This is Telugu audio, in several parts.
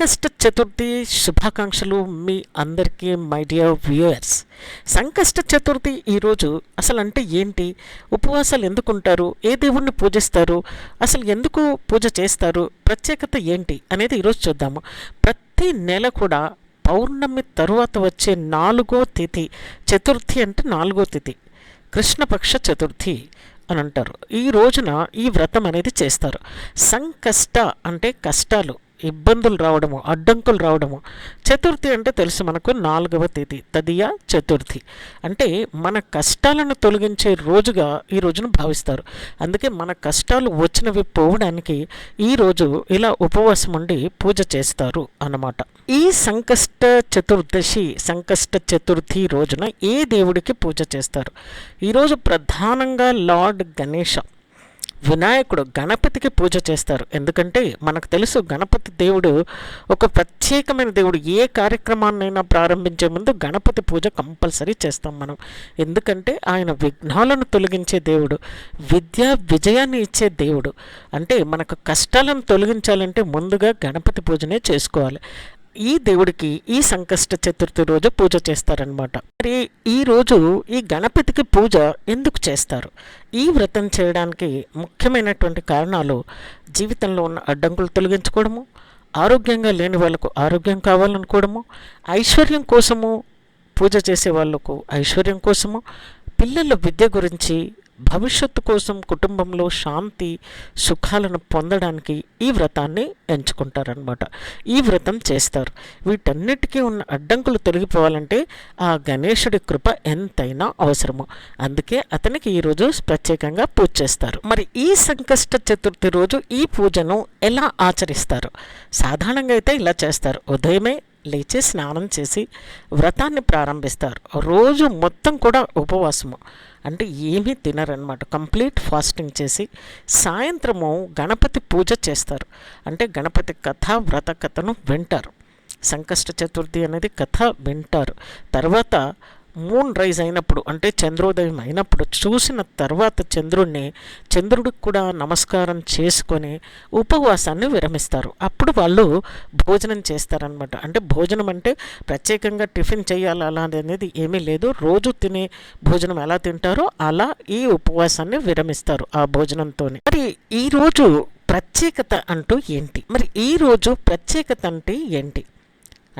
సంకష్ట చతుర్థి శుభాకాంక్షలు మీ అందరికీ my dear viewers. Sankashta Chaturthi ఈరోజు అసలు అంటే ఏంటి, ఉపవాసాలు ఎందుకుంటారు, ఏ దేవుణ్ణి పూజిస్తారు, అసలు ఎందుకు పూజ చేస్తారు, ప్రత్యేకత ఏంటి అనేది ఈరోజు చూద్దాము. ప్రతి నెల కూడా పౌర్ణమి తరువాత వచ్చే 4వ తిథి, చతుర్థి అంటే 4వ తిథి, కృష్ణపక్ష చతుర్థి అని అంటారు. ఈ రోజున ఈ వ్రతం అనేది చేస్తారు. సంకష్ట అంటే కష్టాలు, ఇబ్బందులు రావడము, అడ్డంకులు రావడము. చతుర్థి అంటే తెలుసు మనకు 4వ తిథి, తదియ చతుర్థి అంటే మన కష్టాలను తొలగించే రోజుగా ఈ రోజును భావిస్తారు. అందుకే మన కష్టాలు వచ్చినవి పోవడానికి ఈరోజు ఇలా ఉపవాసం ఉండి పూజ చేస్తారు అన్నమాట. ఈ సంకష్ట చతుర్థి రోజున ఏ దేవుడికి పూజ చేస్తారు? ఈరోజు ప్రధానంగా లార్డ్ గణేష, వినాయకుడు, గణపతికి పూజ చేస్తారు. ఎందుకంటే మనకు తెలుసు గణపతి దేవుడు ఒక ప్రత్యేకమైన దేవుడు. ఏ కార్యక్రమాన్నైనా ప్రారంభించే ముందు గణపతి పూజ కంపల్సరీ చేస్తాం మనం. ఎందుకంటే ఆయన విఘ్నాలను తొలగించే దేవుడు, విజయాన్ని ఇచ్చే దేవుడు. అంటే మనకు కష్టాలను తొలగించాలంటే ముందుగా గణపతి పూజనే చేసుకోవాలి. ఈ దేవుడికి ఈ సంకష్ట చతుర్థి రోజు పూజ చేస్తారనమాట. మరి ఈరోజు ఈ గణపతికి పూజ ఎందుకు చేస్తారు? ఈ వ్రతం చేయడానికి ముఖ్యమైనటువంటి కారణాలు జీవితంలో ఉన్న అడ్డంకులు తొలగించుకోవడము, ఆరోగ్యంగా లేని వాళ్ళకు ఆరోగ్యం కావాలనుకోవడము, ఐశ్వర్యం కోసము పూజ చేసే వాళ్ళకు ఐశ్వర్యం కోసము, పిల్లల విద్య గురించి, భవిష్యత్తు కోసం, కుటుంబంలో శాంతి సుఖాలను పొందడానికి ఈ వ్రతాన్ని ఎంచుకుంటారనమాట. ఈ వ్రతం చేస్తారు. వీటన్నిటికీ ఉన్న అడ్డంకులు తొలగిపోవాలంటే ఆ గణేశుడి కృప ఎంతైనా అవసరము. అందుకే అతనికి ఈరోజు ప్రత్యేకంగా పూజ చేస్తారు. మరి ఈ సంకష్ట చతుర్థి రోజు ఈ పూజను ఎలా ఆచరిస్తారు? సాధారణంగా అయితే ఇలా చేస్తారు. ఉదయమే లేచి స్నానం చేసి వ్రతాన్ని ప్రారంభిస్తారు. రోజు మొత్తం కూడా ఉపవాసము, అంటే ఏమీ తినరనమాట. కంప్లీట్ ఫాస్టింగ్ చేసి సాయంత్రము గణపతి పూజ చేస్తారు. అంటే గణపతి కథ, వ్రత కథను వింటారు. సంకష్ట చతుర్థి అనేది కథ వింటారు. తర్వాత మూన్ రైజ్ అయినప్పుడు, అంటే చంద్రోదయం అయినప్పుడు చూసిన తర్వాత చంద్రుడికి కూడా నమస్కారం చేసుకొని ఉపవాసాన్ని విరమిస్తారు. అప్పుడు వాళ్ళు భోజనం చేస్తారనమాట. అంటే భోజనం అంటే ప్రత్యేకంగా టిఫిన్ చేయాలి అలాంటి అనేది ఏమీ లేదు. రోజు తినే భోజనం ఎలా తింటారో అలా ఈ ఉపవాసాన్ని విరమిస్తారు ఆ భోజనంతో. మరి ఈరోజు ప్రత్యేకత అంటూ ఏంటి? మరి ఈరోజు ప్రత్యేకత అంటే ఏంటి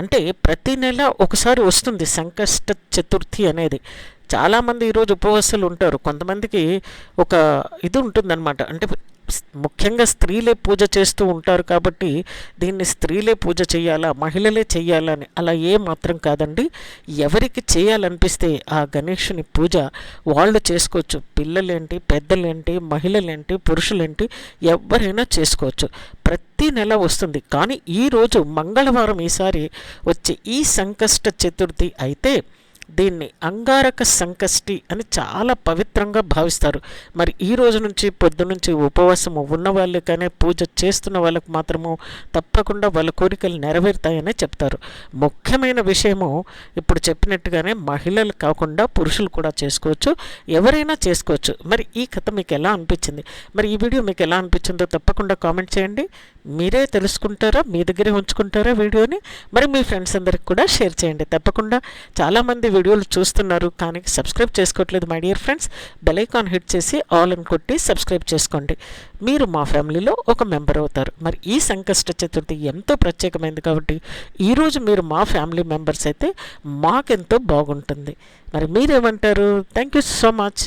అంటే ప్రతి నెల ఒకసారి వస్తుంది సంకష్ట చతుర్థి అనేది. చాలామంది ఈరోజు ఉపవాసాలు ఉంటారు. కొంతమందికి ఒక ఇది ఉంటుందన్నమాట. అంటే ముఖ్యంగా స్త్రీలే పూజ చేస్తూ ఉంటారు కాబట్టి దీన్ని స్త్రీలే పూజ చేయాలా, మహిళలే చేయాలని అలా ఏ మాత్రం కాదండి. ఎవరికి చేయాలనిపిస్తే ఆ గణేషుని పూజ వాళ్ళు చేసుకోవచ్చు. పిల్లలేంటి, పెద్దలేంటి, మహిళలేంటి, పురుషులేంటి, ఎవరైనా చేసుకోవచ్చు. ప్రతి నెల వస్తుంది. కానీ ఈరోజు మంగళవారం ఈసారి వచ్చే ఈ సంకష్ట చతుర్థి అయితే దీన్ని అంగారక సంకష్టి అని చాలా పవిత్రంగా భావిస్తారు. మరి ఈ రోజు నుంచి పొద్దునుంచి ఉపవాసము ఉన్న వాళ్ళకనే పూజ చేస్తున్న వాళ్ళకు మాత్రము తప్పకుండా వాళ్ళ కోరికలు నెరవేరుతాయని చెప్తారు. ముఖ్యమైన విషయము ఇప్పుడు చెప్పినట్టుగానే మహిళలు కాకుండా పురుషులు కూడా చేసుకోవచ్చు, ఎవరైనా చేసుకోవచ్చు. మరి ఈ కథ మీకు ఎలా అనిపించింది? మరి ఈ వీడియో మీకు ఎలా అనిపించిందో తప్పకుండా కామెంట్ చేయండి. మీరే తెలుసుకుంటారా, మీ దగ్గరే ఉంచుకుంటారా వీడియోని? మరి మీ ఫ్రెండ్స్ అందరికి కూడా షేర్ చేయండి. తప్పకుండా చాలామంది వీడియోలు చూస్తున్నారు కానీ సబ్స్క్రైబ్ చేసుకోవట్లేదు my dear friends. Bell icon hit చేసి ఆల్ అని కొట్టి సబ్స్క్రైబ్ చేసుకోండి. మీరు మా ఫ్యామిలీలో ఒక మెంబర్ అవుతారు. మరి ఈ సంకష్ట చతుర్థి ఎంతో ప్రత్యేకమైనది కాబట్టి ఈరోజు మీరు మా ఫ్యామిలీ మెంబర్స్ అయితే మాకెంతో బాగుంటుంది. మరి మీరేమంటారు? Thank you so much.